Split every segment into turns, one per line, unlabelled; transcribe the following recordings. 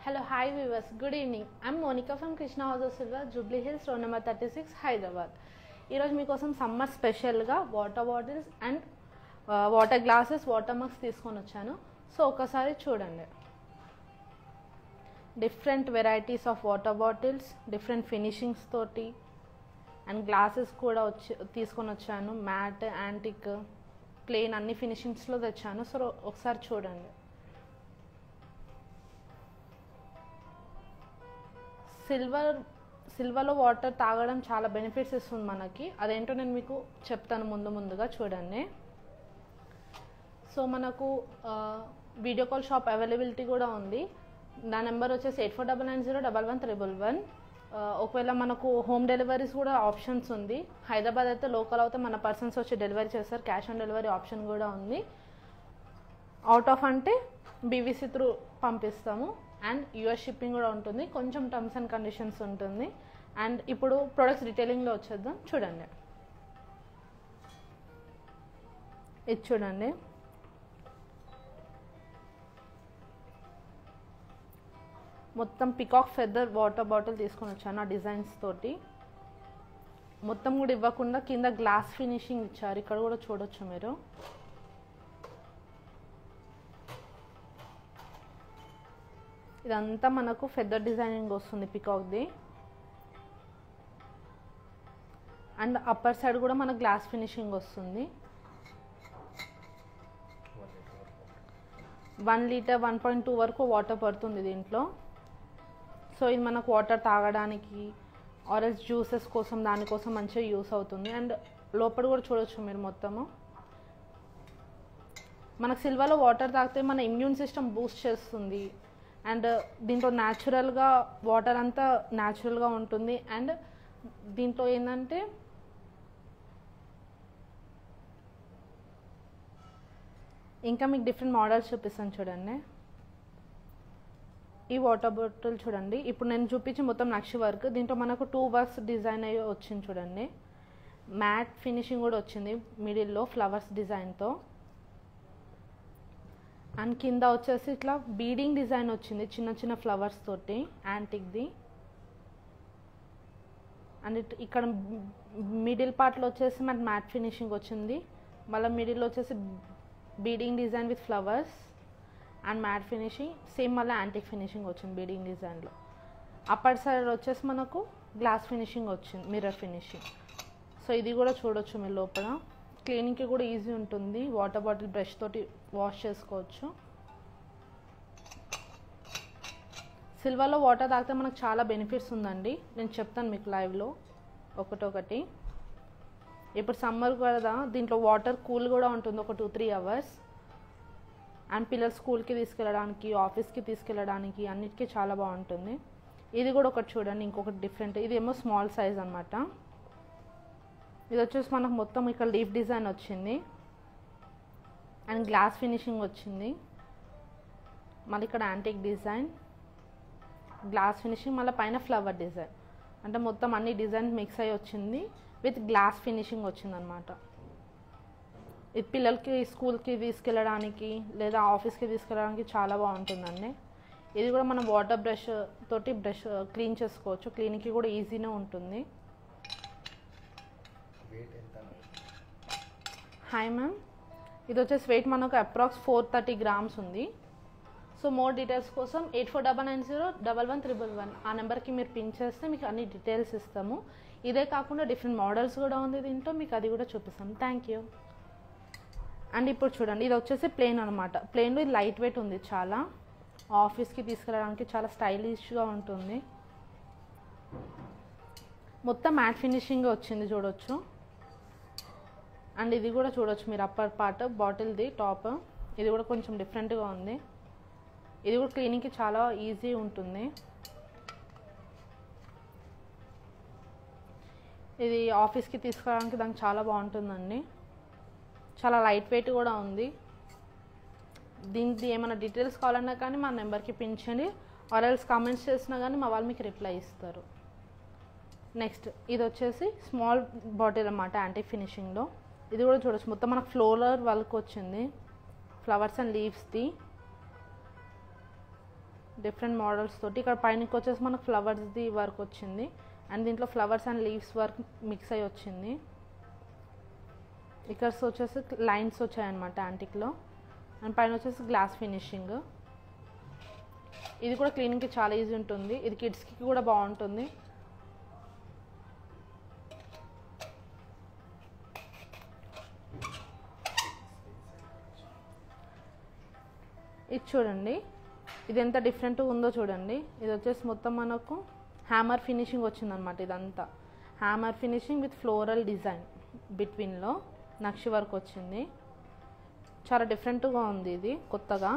Hello, hi viewers. Good evening. I'm Monica from Krishna House of Silver, Jubilee Hills, road number 36, Hyderabad. ఈరోజు మీకోసం summer స్పెషల్గా water bottles and water glasses water mugs తీసుకొని వచ్చాను. So ఒకసారి చూడండి. Different varieties of water bottles, different finishings తోటి and glasses కూడా తీసుకొని వచ్చాను. మ్యాట్, యాంటిక్, ప్లెయిన్ అన్ని ఫినిషింగ్స్లో తెచ్చాను. సో ఒకసారి చూడండి. సిల్వర్లో వాటర్ తాగడం చాలా బెనిఫిట్స్ ఇస్తుంది మనకి. అదేంటో నేను మీకు చెప్తాను ముందుగా చూడండి. సో మనకు వీడియో కాల్ షాప్ అవైలబిలిటీ కూడా ఉంది. నా నెంబర్ వచ్చేసి 8499011111. ఒకవేళ మనకు హోమ్ డెలివరీస్ కూడా ఆప్షన్స్ ఉంది. హైదరాబాద్ అయితే లోకల్ అయితే మన పర్సన్స్ వచ్చి డెలివరీ చేస్తారు. క్యాష్ ఆన్ డెలివరీ ఆప్షన్ కూడా ఉంది. అవుట్ ఆఫ్ అంటే బీవీసీ త్రూ పంపిస్తాము. అండ్ యూఎస్ షిప్పింగ్ కూడా ఉంటుంది. కొంచెం టర్మ్స్ అండ్ కండిషన్స్ ఉంటుంది. అండ్ ఇప్పుడు ప్రొడక్ట్స్ డీటెయిలింగ్లో వచ్చేద్దాం. చూడండి, ఇది చూడండి. మొత్తం పికాక్ ఫెదర్ వాటర్ బాటిల్ తీసుకొని వచ్చాను ఆ డిజైన్స్ తోటి. మొత్తం కూడా ఇవ్వకుండా కింద గ్లాస్ ఫినిషింగ్ ఇచ్చారు. ఇక్కడ కూడా చూడొచ్చు మీరు. ఇదంతా మనకు ఫెదర్ డిజైనింగ్ వస్తుంది పికాక్ది. అండ్ అప్పర్ సైడ్ కూడా మనకు గ్లాస్ ఫినిషింగ్ వస్తుంది. 1 లీటర్ 1.2 వరకు వాటర్ పడుతుంది దీంట్లో. సో ఇది మనకు వాటర్ తాగడానికి ఆరెంజ్ జ్యూసెస్ కోసం దానికోసం మంచిగా యూస్ అవుతుంది. అండ్ లోపల కూడా చూడొచ్చు మీరు. మొత్తము మనకు సిల్వర్లో వాటర్ తాగితే మన ఇమ్యూన్ సిస్టమ్ బూస్ట్ చేస్తుంది. అండ్ దీంట్లో న్యాచురల్గా వాటర్ అంతా న్యాచురల్గా ఉంటుంది. అండ్ దీంట్లో ఏంటంటే ఇంకా మీకు డిఫరెంట్ మోడల్స్ చూపిస్తాను చూడండి. ఈ వాటర్ బాటిల్ చూడండి. ఇప్పుడు నేను చూపించి మొత్తం నక్షి వర్క్. దీంట్లో మనకు 2 వర్క్స్ డిజైన్ అయ్యి వచ్చింది చూడండి. మ్యాట్ ఫినిషింగ్ కూడా వచ్చింది మిడిల్లో ఫ్లవర్స్ డిజైన్తో. అండ్ కింద వచ్చేసి ఇట్లా బీడింగ్ డిజైన్ వచ్చింది చిన్న చిన్న ఫ్లవర్స్ తోటి యాంటిక్ది. అండ్ ఇక్కడ మిడిల్ పార్ట్లో వచ్చేసి మనకి మ్యాట్ ఫినిషింగ్ వచ్చింది. మళ్ళీ మిడిల్లో వచ్చేసి beading design with flowers and matte finishing. Same మళ్ళీ యాంటిక్ ఫినిషింగ్ వచ్చింది బీడింగ్ డిజైన్లో. అప్పర్ సైడ్ వచ్చేసి మనకు గ్లాస్ ఫినిషింగ్ వచ్చింది, మిర్రర్ ఫినిషింగ్. సో ఇది కూడా చూడొచ్చు మీరు. లోపల క్లీనింగ్కి కూడా ఈజీ ఉంటుంది. వాటర్ బాటిల్ బ్రష్ తోటి వాష్ చేసుకోవచ్చు. సిల్వర్లో వాటర్ తాగితే మనకు చాలా బెనిఫిట్స్ ఉందండి. నేను చెప్తాను మీకు లైవ్లో ఒకటొకటి. ఇప్పుడు సమ్మర్ కదా, దీంట్లో వాటర్ కూల్ కూడా ఉంటుంది ఒక 2-3 అవర్స్. అండ్ పిల్లలు స్కూల్కి తీసుకెళ్ళడానికి, ఆఫీస్కి తీసుకెళ్ళడానికి అన్నిటికీ చాలా బాగుంటుంది. ఇది కూడా ఒకటి చూడండి, ఇంకొకటి డిఫరెంట్. ఇదేమో స్మాల్ సైజ్ అనమాట. ఇది వచ్చేసి మనకు మొత్తం ఇక్కడ లీఫ్ డిజైన్ వచ్చింది అండ్ గ్లాస్ ఫినిషింగ్ వచ్చింది. మళ్ళీ ఇక్కడ యాంటిక్ డిజైన్, గ్లాస్ ఫినిషింగ్, మళ్ళీ పైన ఫ్లవర్ డిజైన్. అంటే మొత్తం అన్ని డిజైన్స్ మిక్స్ అయ్యి వచ్చింది విత్ గ్లాస్ ఫినిషింగ్ వచ్చింది అనమాట. ఇది పిల్లలకి స్కూల్కి తీసుకెళ్ళడానికి లేదా ఆఫీస్కి తీసుకెళ్ళడానికి చాలా బాగుంటుందండి. ఇది కూడా మనం వాటర్ బ్రష్ తోటి బ్రష్ క్లీన్ చేసుకోవచ్చు. క్లీనింగ్కి కూడా ఈజీనే ఉంటుంది. హాయ్ మ్యామ్, ఇది వచ్చేసి వెయిట్ మనకు అప్రాక్స్ 430 గ్రామ్స్ ఉంది. సో మోర్ డీటెయిల్స్ కోసం 8499011111 ఆ నెంబర్కి మీరు పిన్ చేస్తే మీకు అన్ని డీటెయిల్స్ ఇస్తాము. ఇదే కాకుండా డిఫరెంట్ మోడల్స్ కూడా ఉంది దీంట్లో, మీకు అది కూడా చూపిస్తాం. Thank you. అండ్ ఇప్పుడు చూడండి, ఇది వచ్చేసి ప్లెయిన్ అనమాట. ప్లెయిన్లో ఇది లైట్ వెయిట్ ఉంది చాలా. ఆఫీస్కి తీసుకెళ్ళడానికి చాలా స్టైలిష్గా ఉంటుంది. మొత్తం మ్యాట్ ఫినిషింగ్ వచ్చింది చూడొచ్చు. అండ్ ఇది కూడా చూడొచ్చు మీరు. అప్పర్ పార్ట్ బాటిల్ది టాప్, ఇది కూడా కొంచెం డిఫరెంట్గా ఉంది. ఇది కూడా క్లీనింగ్కి చాలా ఈజీ ఉంటుంది. ఇది ఆఫీస్కి తీసుకురావడానికి దానికి చాలా బాగుంటుందండి. చాలా లైట్ వెయిట్ కూడా ఉంది. దీనికి ఏమైనా డీటెయిల్స్ కావాలన్నా కానీ మా నెంబర్కి పిన్ చేయండి. ఆర్ఎల్స్ కామెంట్స్ చేసినా కానీ మా వాళ్ళు మీకు రిప్లై ఇస్తారు. నెక్స్ట్ ఇది వచ్చేసి స్మాల్ బాటిల్ అన్నమాట యాంటిక్ ఫినిషింగ్లో. ఇది కూడా చూడొచ్చు. మొత్తం మనకు ఫ్లోరల్ వర్క్ వచ్చింది, ఫ్లవర్స్ అండ్ లీవ్స్ది. డిఫరెంట్ మోడల్స్ తోటి. ఇక్కడ పైనకి వచ్చేసి మనకు ఫ్లవర్స్ది వర్క్ వచ్చింది అండ్ దీంట్లో flowers and leaves work mix అయ్యి వచ్చింది. ఇక్కడ వచ్చేసి లైన్స్ వచ్చాయన్నమాట యాంటిక్లో. అండ్ పైన వచ్చేసి గ్లాస్ ఫినిషింగ్. ఇది కూడా క్లీనింగ్కి చాలా ఈజీ ఉంటుంది. ఇది కిడ్స్కి కూడా బాగుంటుంది. ఇది చూడండి, ఇది ఎంత డిఫరెంట్గా ఉందో చూడండి. ఇది వచ్చేసి మొత్తం మనకు హ్యామర్ ఫినిషింగ్ వచ్చిందనమాట. ఇదంతా hammer finishing with floral design బిట్వీన్లో నక్షి వర్క్ వచ్చింది. చాలా డిఫరెంట్గా ఉంది ఇది కొత్తగా.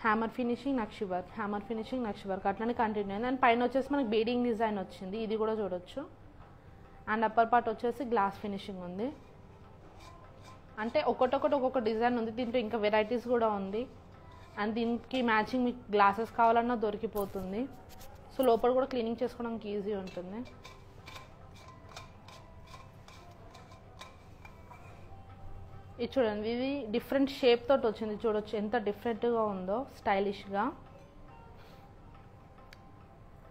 హ్యామర్ ఫినిషింగ్ నక్షి వర్క్, హ్యామర్ ఫినిషింగ్ నక్షి వర్క్ అట్లనే కంటిన్యూ అయింది. అండ్ పైన వచ్చేసి మనకి బీడింగ్ డిజైన్ వచ్చింది, ఇది కూడా చూడొచ్చు. అండ్ అప్పర్ పార్ట్ వచ్చేసి గ్లాస్ ఫినిషింగ్ ఉంది. అంటే ఒక్కొక్క డిజైన్ ఉంది. దీంట్లో ఇంకా వెరైటీస్ కూడా ఉంది. అండ్ దీనికి మ్యాచింగ్ మీకు గ్లాసెస్ కావాలన్నా దొరికిపోతుంది. సో లోపల కూడా క్లీనింగ్ చేసుకోవడానికి ఈజీ ఉంటుంది. ఇది చూడండి, ఇది డిఫరెంట్ షేప్ తోటి వచ్చింది. చూడొచ్చు ఎంత డిఫరెంట్గా ఉందో, స్టైలిష్గా.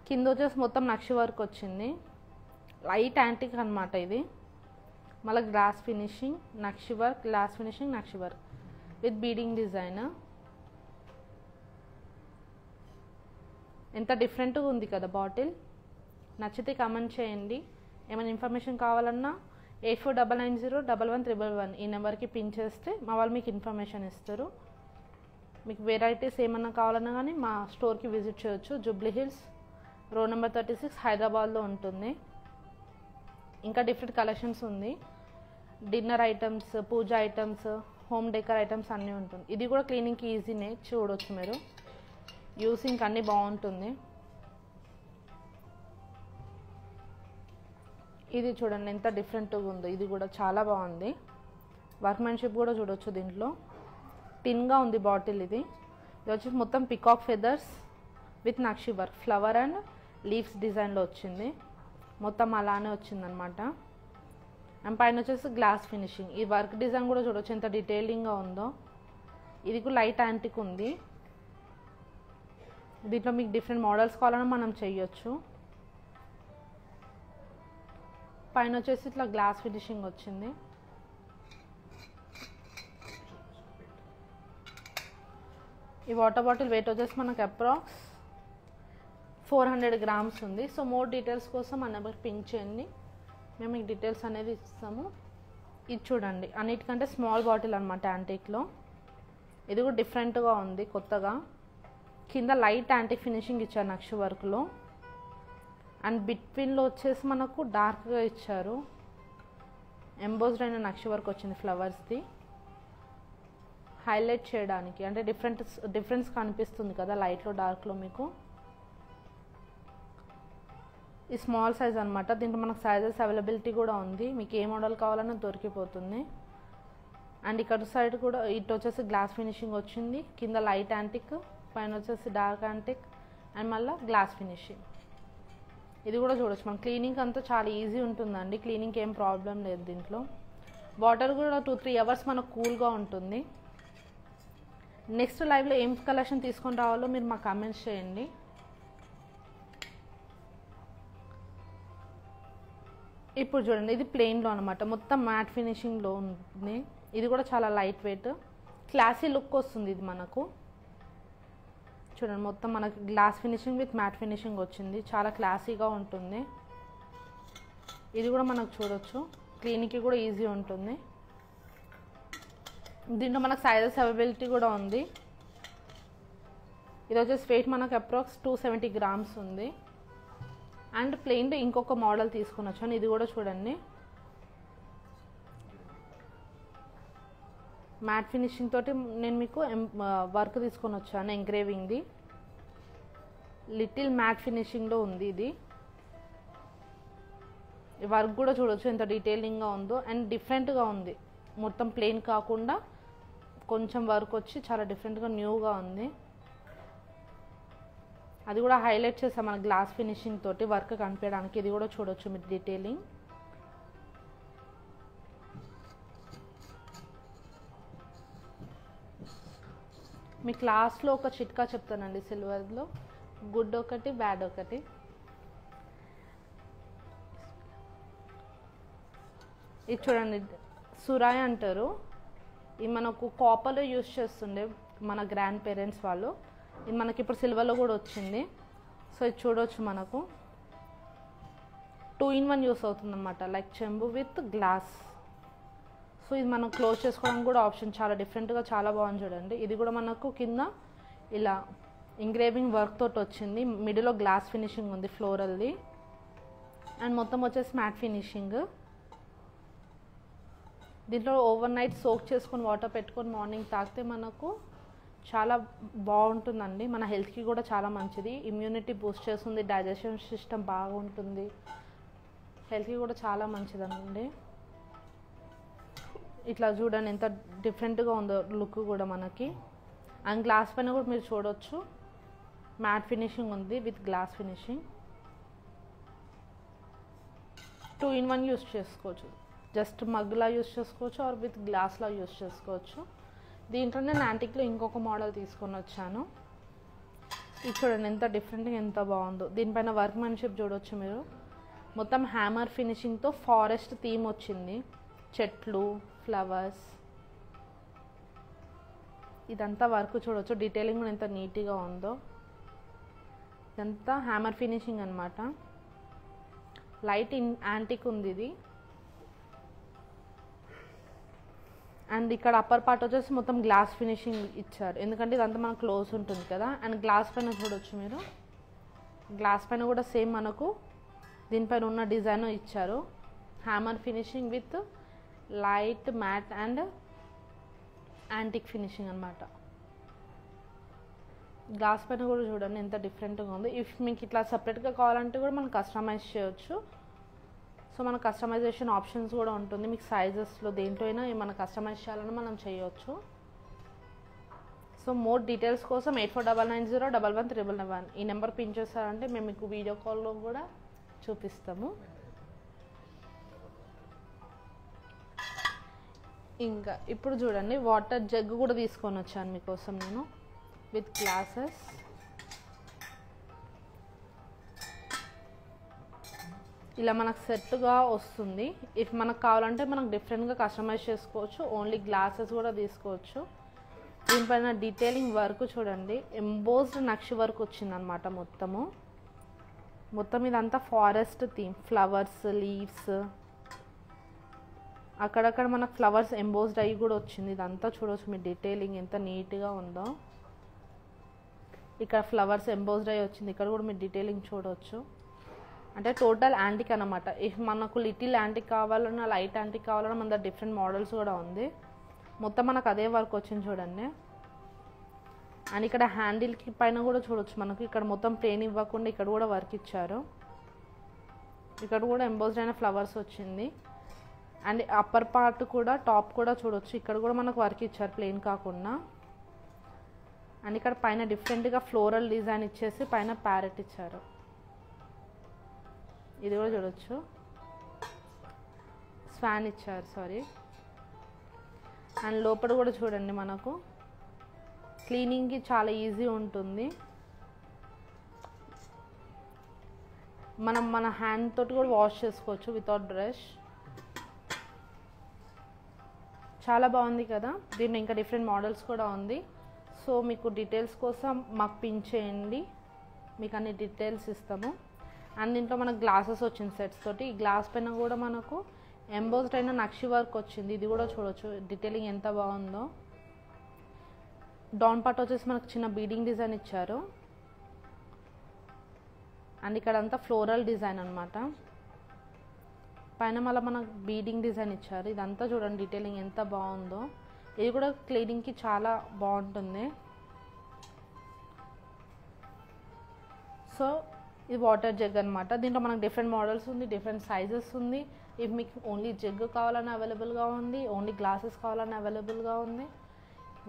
కింద వచ్చేసి మొత్తం నక్షి వర్క్ వచ్చింది. లైట్ యాంటిక్ అనమాట ఇది. మళ్ళీ గ్లాస్ ఫినిషింగ్ నక్షి వర్క్, గ్లాస్ ఫినిషింగ్ నక్షి వర్క్ విత్ బీడింగ్ డిజైన్. ఎంత డిఫరెంట్గా ఉంది కదా బాటిల్. నచ్చితే కమెంట్ చేయండి. ఏమైనా ఇన్ఫర్మేషన్ కావాలన్నా 8499011111 ఈ నెంబర్కి పిన్ చేస్తే మా వాళ్ళు మీకు ఇన్ఫర్మేషన్ ఇస్తారు. మీకు వెరైటీస్ ఏమన్నా కావాలన్నా కానీ మా స్టోర్కి విజిట్ చేయొచ్చు. జూబ్లీ హిల్స్ రోడ్ నెంబర్ 36 హైదరాబాద్లో ఉంటుంది. ఇంకా డిఫరెంట్ కలెక్షన్స్ ఉంది. డిన్నర్ ఐటమ్స్, పూజ ఐటమ్స్, హోమ్ డెకర్ ఐటమ్స్ అన్నీ ఉంటుంది. ఇది కూడా క్లీనింగ్కి ఈజీనే, చూడవచ్చు మీరు. యూసింగ్ అన్నీ బాగుంటుంది. ఇది చూడండి ఎంత డిఫరెంట్గా ఉందో. ఇది కూడా చాలా బాగుంది. వర్క్మెన్షిప్ కూడా చూడొచ్చు దీంట్లో. టిన్గా ఉంది బాటిల్. ఇది వచ్చేసి మొత్తం peacock feathers with nakshi work, flower and leaves డిజైన్లో వచ్చింది. మొత్తం అలానే వచ్చిందనమాట. అండ్ పైన వచ్చేసి గ్లాస్ ఫినిషింగ్. ఈ వర్క్ డిజైన్ కూడా చూడొచ్చు ఎంత డీటెయిలింగ్గా ఉందో. ఇది కూడా లైట్ యాంటిక్ ఉంది. దీంట్లో మీకు డిఫరెంట్ మోడల్స్ కావాలన్నా మనం చెయ్యొచ్చు. పైన వచ్చేసి ఇట్లా గ్లాస్ ఫినిషింగ్ వచ్చింది. ఈ వాటర్ బాటిల్ వెయిట్ వచ్చేసి మనకు అప్రాక్స్ 400 grams ఉంది. సో మోర్ డీటెయిల్స్ కోసం మన నెంబర్ పింక్ చేయండి, మేము మీకు డీటెయిల్స్ అనేది ఇస్తాము. ఇది చూడండి, అన్నిటికంటే స్మాల్ బాటిల్ అనమాట యాంటిక్లో. ఇది కూడా డిఫరెంట్గా ఉంది కొత్తగా. కింద లైట్ యాంటిక్ ఫినిషింగ్ ఇచ్చారు నక్షి వర్క్లో. అండ్ బిట్వీన్లో వచ్చేసి మనకు డార్క్గా ఇచ్చారు. ఎంబోస్డ్ అయిన నక్షి వర్క్ వచ్చింది ఫ్లవర్స్ది, హైలైట్ చేయడానికి. అంటే డిఫరెన్స్ కనిపిస్తుంది కదా లైట్లో డార్క్లో మీకు. ఈ స్మాల్ సైజ్ అనమాట. దీంట్లో మనకు సైజెస్ అవైలబిలిటీ కూడా ఉంది. మీకు ఏ మోడల్ కావాలన్నా దొరికిపోతుంది. అండ్ ఇక్కడ సైడ్ కూడా ఇటు వచ్చేసి గ్లాస్ ఫినిషింగ్ వచ్చింది. కింద లైట్ యాంటిక్, పైన వచ్చేసి డార్క్ యాంటిక్ అండ్ మళ్ళీ గ్లాస్ ఫినిషింగ్. ఇది కూడా చూడొచ్చు. మన క్లీనింగ్ అంతా చాలా ఈజీ ఉంటుందండి. క్లీనింగ్కి ఏం ప్రాబ్లం లేదు దీంట్లో. వాటర్ కూడా 2-3 hours మనకు కూల్గా ఉంటుంది. నెక్స్ట్ లైవ్లో ఏం కలెక్షన్ తీసుకొని రావాలో మీరు మాకు కామెంట్స్ చేయండి. ఇప్పుడు చూడండి, ఇది ప్లెయిన్లో అనమాట. మొత్తం మ్యాట్ ఫినిషింగ్లో ఉంది. ఇది కూడా చాలా లైట్ వెయిట్, క్లాసీ లుక్ వస్తుంది ఇది మనకు. చూడండి, మొత్తం మనకి glass finishing with matte finishing వచ్చింది. చాలా క్లాసీగా ఉంటుంది. ఇది కూడా మనకు చూడొచ్చు, క్లీనింగ్కి కూడా ఈజీ ఉంటుంది. దీంట్లో మనకు సైజెస్ అవైలబిలిటీ కూడా ఉంది. ఇది వచ్చేసి వెయిట్ మనకు అప్రాక్స్ 270 grams ఉంది. అండ్ ప్లెయిన్లో ఇంకొక మోడల్ తీసుకుని వచ్చాను. ఇది కూడా చూడండి, మ్యాట్ ఫినిషింగ్ తోటి నేను మీకు వర్క్ తీసుకొని వచ్చాను. ఎంగ్రేవింగ్ది లిటిల్ మ్యాట్ ఫినిషింగ్లో ఉంది. ఇది వర్క్ కూడా చూడొచ్చు ఎంత డీటెయిలింగ్గా ఉందో. అండ్ డిఫరెంట్గా ఉంది, మొత్తం ప్లెయిన్ కాకుండా కొంచెం వర్క్ వచ్చి చాలా డిఫరెంట్గా న్యూగా ఉంది. అది కూడా హైలైట్ చేసాం మన గ్లాస్ ఫినిషింగ్ తోటి వర్క్ కనిపించడానికి. ఇది కూడా చూడొచ్చు మీరు డీటెయిలింగ్. మీ క్లాస్లో ఒక చిట్కా చెప్తానండి సిల్వర్లో, గుడ్ ఒకటి బ్యాడ్ ఒకటి. ఇది చూడండి, సురాయ్ అంటారు. ఇది మనకు కాపర్లో యూస్ చేస్తుండే మన గ్రాండ్ పేరెంట్స్ వాళ్ళు. ఇది మనకి ఇప్పుడు సిల్వర్లో కూడా వచ్చింది. సో ఇది చూడవచ్చు, మనకు 2-in-1 యూస్ అవుతుంది అనమాట, లైక్ చెంబు విత్ గ్లాస్. సో ఇది మనం క్లోజ్ చేసుకోవడానికి కూడా ఆప్షన్ చాలా డిఫరెంట్గా చాలా బాగుంది చూడండి. ఇది కూడా మనకు కింద ఇలా ఇంగ్రేవింగ్ వర్క్ తోటి వచ్చింది, మిడిల్లో గ్లాస్ ఫినిషింగ్ ఉంది ఫ్లోరల్ది, అండ్ మొత్తం వచ్చేసి మ్యాట్ ఫినిషింగ్. దీంట్లో ఓవర్ నైట్ సోక్ చేసుకొని వాటర్ పెట్టుకొని మార్నింగ్ తాగితే మనకు చాలా బాగుంటుందండి. మన హెల్త్కి కూడా చాలా మంచిది, ఇమ్యూనిటీ బూస్ట్ చేస్తుంది, డైజెషన్ సిస్టమ్ బాగుంటుంది, హెల్త్కి కూడా చాలా మంచిదండి. ఇట్లా చూడండి ఎంత డిఫరెంట్గా ఉందో లుక్ కూడా మనకి. అండ్ గ్లాస్ పైన కూడా మీరు చూడవచ్చు, మ్యాట్ ఫినిషింగ్ ఉంది with glass finishing. 2-in-1 use చేసుకోవచ్చు, జస్ట్ మగ్లా యూస్ చేసుకోవచ్చు ఆర్ విత్ గ్లాస్లా యూస్ చేసుకోవచ్చు. దీంట్లో నేను యాంటిక్లో ఇంకొక మోడల్ తీసుకొని వచ్చాను. ఇది చూడండి ఎంత డిఫరెంట్గా ఎంత బాగుందో. దీనిపైన వర్క్మెన్షిప్ చూడవచ్చు మీరు, మొత్తం హ్యామర్ ఫినిషింగ్తో ఫారెస్ట్ థీమ్ వచ్చింది, చెట్లు, ఫ్లవర్స్, ఇదంతా వర్క్ చూడవచ్చు. డీటెయిలింగ్ కూడా ఎంత నీట్గా ఉందో. ఇదంతా హ్యామర్ ఫినిషింగ్ అనమాట, లైట్ యాంటిక్ ఉంది ఇది. అండ్ ఇక్కడ అప్పర్ పార్ట్ వచ్చేసి మొత్తం గ్లాస్ ఫినిషింగ్ ఇచ్చారు, ఎందుకంటే ఇదంతా మనకు క్లోజ్ ఉంటుంది కదా. అండ్ గ్లాస్ పైన చూడవచ్చు మీరు, గ్లాస్ పైన కూడా సేమ్ మనకు దీనిపైన ఉన్న డిజైన్ ఇచ్చారు, hammer finishing with light matte and antique finishing అనమాట. గ్లాస్ పైన కూడా చూడండి ఎంత డిఫరెంట్గా ఉంది. ఇఫ్ మీకు ఇట్లా సపరేట్గా కావాలంటే కూడా మనం కస్టమైజ్ చేయొచ్చు. సో మన కస్టమైజేషన్ ఆప్షన్స్ కూడా ఉంటుంది, మీకు సైజెస్లో దేంట్లో అయినా మనం కస్టమైజ్ చేయాలని మనం చేయొచ్చు. సో మోర్ డీటెయిల్స్ కోసం 8499011311 ఈ నెంబర్ పిన్ చేస్తారంటే మేము మీకు వీడియో కాల్లో కూడా చూపిస్తాము. ఇంకా ఇప్పుడు చూడండి, వాటర్ జగ్ కూడా తీసుకొని వచ్చాను మీకోసం నేను విత్ గ్లాసెస్. ఇలా మనకు సెట్గా వస్తుంది. ఇఫ్ మనకు కావాలంటే మనకు డిఫరెంట్గా కస్టమైజ్ చేసుకోవచ్చు, ఓన్లీ గ్లాసెస్ కూడా తీసుకోవచ్చు. దీనిపైన డీటెయిలింగ్ వర్క్ చూడండి, ఎంబోస్డ్ నక్షి వర్క్ వచ్చిందనమాట మొత్తం ఇదంతా ఫారెస్ట్ థీమ్, ఫ్లవర్స్, లీవ్స్, అక్కడక్కడ మనకు ఫ్లవర్స్ ఎంబోస్డ్ అయ్యి కూడా వచ్చింది. ఇదంతా చూడవచ్చు మీ డీటెయిలింగ్ ఎంత నీట్గా ఉందో. ఇక్కడ ఫ్లవర్స్ ఎంబోస్డ్ అయ్యి వచ్చింది, ఇక్కడ కూడా మీరు డీటెయిలింగ్ చూడవచ్చు. అంటే టోటల్ యాంటిక్ అనమాట. ఇఫ్ మనకు లిటిల్ యాంటిక్ కావాలన్నా లైట్ యాంటిక్ కావాలన్నా మన దగ్గర డిఫరెంట్ మోడల్స్ కూడా ఉంది. మొత్తం మనకు అదే వర్క్ వచ్చింది చూడండి. అండ్ ఇక్కడ హ్యాండిల్కి పైన కూడా చూడవచ్చు మనకు, ఇక్కడ మొత్తం ప్లేన్ ఇవ్వకుండా ఇక్కడ కూడా వర్క్ ఇచ్చారు. ఇక్కడ కూడా ఎంబోస్డ్ అయిన ఫ్లవర్స్ వచ్చింది. అండ్ అప్పర్ పార్ట్ కూడా టాప్ కూడా చూడవచ్చు, ఇక్కడ కూడా మనకు వర్క్ ఇచ్చారు ప్లేన్ కాకుండా. అండ్ ఇక్కడ పైన డిఫరెంట్గా ఫ్లోరల్ డిజైన్ ఇచ్చేసి పైన ప్యారెట్ ఇచ్చారు, ఇది కూడా చూడవచ్చు. స్వాన్ ఇచ్చారు, సారీ. అండ్ లోపల కూడా చూడండి, మనకు క్లీనింగ్కి చాలా ఈజీ ఉంటుంది. మనం మన హ్యాండ్ తోటి కూడా వాష్ చేసుకోవచ్చు వితౌట్ బ్రష్. చాలా బాగుంది కదా. దీంట్లో ఇంకా డిఫరెంట్ మోడల్స్ కూడా ఉంది. సో మీకు డీటెయిల్స్ కోసం మాకు పిన్ చేయండి, మీకు అన్ని డీటెయిల్స్ ఇస్తాము. అండ్ దీంట్లో మనకు గ్లాసెస్ వచ్చింది సెట్స్ తోటి. ఈ గ్లాస్ పైన కూడా మనకు ఎంబోస్డ్ అయిన నక్షి వర్క్ వచ్చింది, ఇది కూడా చూడవచ్చు డీటెయిలింగ్ ఎంత బాగుందో. డౌన్ పార్ట్ వచ్చేసి మనకు చిన్న బీడింగ్ డిజైన్ ఇచ్చారు. అండ్ ఇక్కడ అంతా ఫ్లోరల్ డిజైన్ అనమాట, పైన మళ్ళీ మనకు బీడింగ్ డిజైన్ ఇచ్చారు. ఇదంతా చూడండి డీటెయిలింగ్ ఎంత బాగుందో. ఇది కూడా క్లీనింగ్కి చాలా బాగుంటుంది. సో ఇది వాటర్ జగ్ అనమాట. దీంట్లో మనకు డిఫరెంట్ మోడల్స్ ఉంది, డిఫరెంట్ సైజెస్ ఉంది. ఇవి మీకు ఓన్లీ జగ్ కావాలని అవైలబుల్గా ఉంది, ఓన్లీ గ్లాసెస్ కావాలని అవైలబుల్గా ఉంది.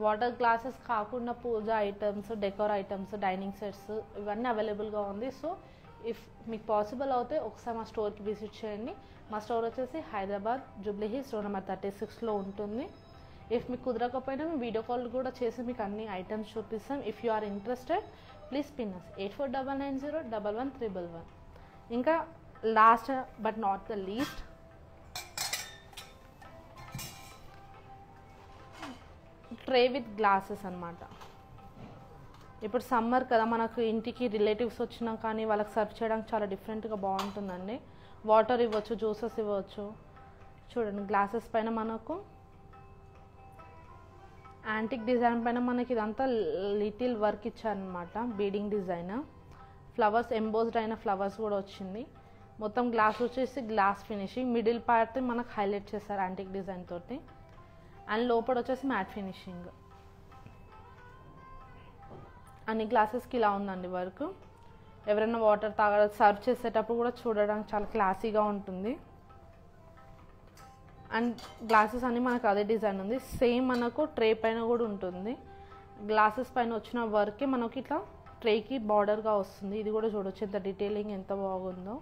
వాటర్ గ్లాసెస్ కాకుండా puja items, decor items, dining sets ఇవన్నీ అవైలబుల్గా ఉంది. సో ఇఫ్ మీకు పాసిబుల్ అవుతే ఒకసారి మా స్టోర్కి విజిట్ చేయండి. మా స్టోర్ వచ్చేసి హైదరాబాద్ జూబ్లీ హిల్స్ రోడ్ నెంబర్ 36లో ఉంటుంది. ఇఫ్ మీకు కుదరకపోయినా మేము వీడియో కాల్ కూడా చేసి మీకు అన్ని ఐటమ్స్ చూపిస్తాం. If you are interested please pin us 8499011311. ఇంకా last but not the least, tray with glasses అనమాట. ఇప్పుడు సమ్మర్ కదా, మనకు ఇంటికి రిలేటివ్స్ వచ్చినా కానీ వాళ్ళకి సర్వ్ చేయడానికి చాలా డిఫరెంట్గా బాగుంటుందండి. వాటర్ ఇవ్వచ్చు, జ్యూసెస్ ఇవ్వచ్చు. చూడండి గ్లాసెస్ పైన మనకు యాంటిక్ డిజైన్ పైన మనకి ఇదంతా లిటిల్ వర్క్ ఇచ్చారనమాట, బీడింగ్ డిజైన్. ఫ్లవర్స్, ఎంబోస్డ్ అయిన ఫ్లవర్స్ కూడా వచ్చింది. మొత్తం గ్లాస్ వచ్చేసి గ్లాస్ ఫినిషింగ్, మిడిల్ పార్ట్ మనకు హైలైట్ చేస్తారు యాంటిక్ డిజైన్ తోటి. అండ్ లోపల వచ్చేసి మ్యాట్ ఫినిషింగ్. అన్ని గ్లాసెస్కి ఇలా ఉందండి వర్క్. ఎవరైనా వాటర్ సర్వ్ చేసేటప్పుడు కూడా చూడడానికి చాలా క్లాసీగా ఉంటుంది. అండ్ గ్లాసెస్ అన్నీ మనకు అదే డిజైన్ ఉంది. సేమ్ మనకు ట్రే పైన కూడా ఉంటుంది. గ్లాసెస్ పైన వచ్చిన వర్కే మనకి ఇట్లా ట్రేకి బార్డర్గా వస్తుంది. ఇది కూడా చూడవచ్చు ఎంత డీటెయిలింగ్ ఎంత బాగుందో.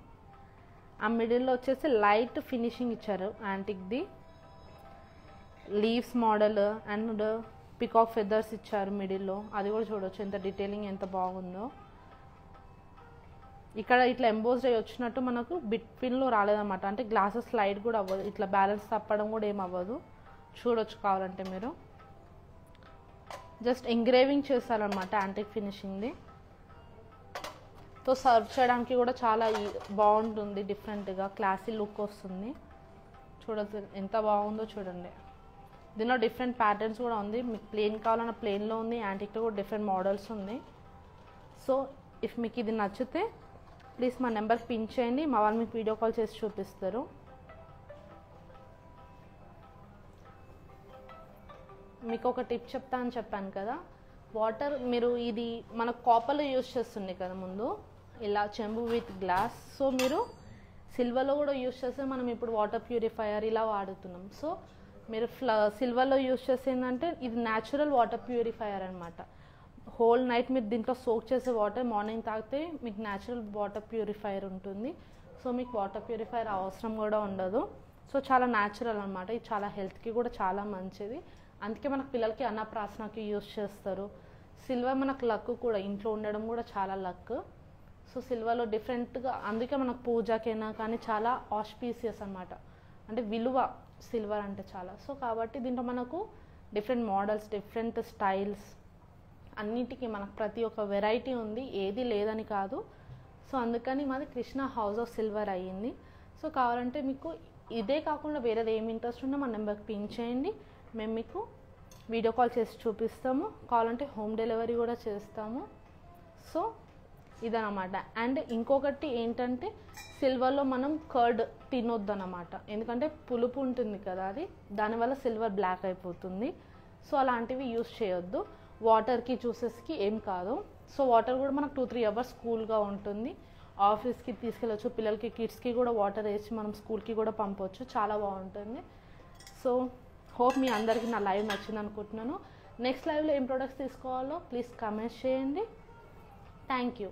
ఆ మిడిల్లో వచ్చేసి లైట్ ఫినిషింగ్ ఇచ్చారు యాంటిక్ది. Leaves model and peacock feathers ఇచ్చారు మిడిల్లో. అది కూడా చూడవచ్చు ఎంత డీటెయిలింగ్ ఎంత బాగుందో. ఇక్కడ ఇట్లా ఎంబోస్డ్ అయ్యి వచ్చినట్టు మనకు బిట్విన్లో రాలేదన్నమాట. అంటే గ్లాసెస్ స్లైడ్ కూడా అవ్వదు, ఇట్లా బ్యాలెన్స్ తప్పడం కూడా ఏం అవ్వదు. చూడొచ్చు కావాలంటే మీరు. జస్ట్ ఎంగ్రేవింగ్ చేస్తారనమాట యాంటిక్ ఫినిషింగ్ది. తో సర్వ్ చేయడానికి కూడా చాలా బాగుంటుంది, డిఫరెంట్గా క్లాసీ లుక్ వస్తుంది. చూడచ్చు ఎంత బాగుందో చూడండి. దీనిలో డిఫరెంట్ ప్యాటర్న్స్ కూడా ఉంది. మీకు ప్లెయిన్ కావాలన్నా ప్లెయిన్లో ఉంది, యాంటిక్లో కూడా డిఫరెంట్ మోడల్స్ ఉంది. సో ఇఫ్ మీకు ఇది నచ్చితే ప్లీజ్ మా నెంబర్కి పిన్ చేయండి, మా వాళ్ళు మీకు వీడియో కాల్ చేసి చూపిస్తారు. మీకు ఒక టిప్ చెప్తా అని చెప్పాను కదా, వాటర్ మీరు ఇది మన కాపర్లో యూజ్ చేస్తుంది కదా ముందు, ఇలా చెంబు విత్ గ్లాస్. సో మీరు సిల్వర్లో కూడా యూజ్ చేస్తే మనం ఇప్పుడు వాటర్ ప్యూరిఫైయర్ ఇలా వాడుతున్నాం. సో మీరు సిల్వర్లో యూజ్ చేసేందంటే ఇది న్యాచురల్ వాటర్ ప్యూరిఫైయర్ అనమాట. హోల్ నైట్ మీరు దీంట్లో సోక్ చేసే వాటర్ మార్నింగ్ తాగితే మీకు న్యాచురల్ వాటర్ ప్యూరిఫైయర్ ఉంటుంది. సో మీకు వాటర్ ప్యూరిఫైయర్ అవసరం కూడా ఉండదు. సో చాలా న్యాచురల్ అనమాట. ఇది చాలా హెల్త్కి కూడా చాలా మంచిది. అందుకే మనకు పిల్లలకి అన్నప్రాసనకి యూజ్ చేస్తారు. సిల్వర్ మనకు లక్ కూడా, ఇంట్లో ఉండడం కూడా చాలా లక్. సో సిల్వర్లో డిఫరెంట్గా, అందుకే మనకు పూజకైనా కానీ చాలా ఆస్పీసియస్ అనమాట, అంటే విలువ సిల్వర్ అంటే చాలా. సో కాబట్టి దీంట్లో మనకు డిఫరెంట్ మోడల్స్, డిఫరెంట్ స్టైల్స్, అన్నిటికీ మనకు ప్రతి ఒక్క వెరైటీ ఉంది, ఏది లేదని కాదు. సో అందుకని మాది కృష్ణ హౌస్ ఆఫ్ సిల్వర్ అయ్యింది. సో కావాలంటే మీకు ఇదే కాకుండా వేరేది ఏమి ఇంట్రెస్ట్ ఉన్నా మా నెంబర్కి పిన్ చేయండి, మేము మీకు వీడియో కాల్ చేసి చూపిస్తాము. కావాలంటే హోమ్ డెలివరీ కూడా చేస్తాము. సో ఇదనమాట. అండ్ ఇంకొకటి ఏంటంటే సిల్వర్లో మనం కర్డ్ తినొద్దు అన్నమాట, ఎందుకంటే పులుపు ఉంటుంది కదా, అది దానివల్ల సిల్వర్ బ్లాక్ అయిపోతుంది. సో అలాంటివి యూస్ చేయొద్దు. వాటర్కి జ్యూసెస్కి ఏం కాదు. సో వాటర్ కూడా మనకు 2-3 అవర్స్ కూల్గా ఉంటుంది. ఆఫీస్కి తీసుకెళ్ళచ్చు, పిల్లలకి కిడ్స్కి కూడా వాటర్ వేసి మనం స్కూల్కి కూడా పంపవచ్చు, చాలా బాగుంటుంది. సో హోప్ మీ అందరికీ నా లైవ్ నచ్చింది అనుకుంటున్నాను. నెక్స్ట్ లైవ్లో ఏం ప్రొడక్ట్స్ తీసుకోవాలో ప్లీజ్ కమెంట్ చేయండి. Thank you.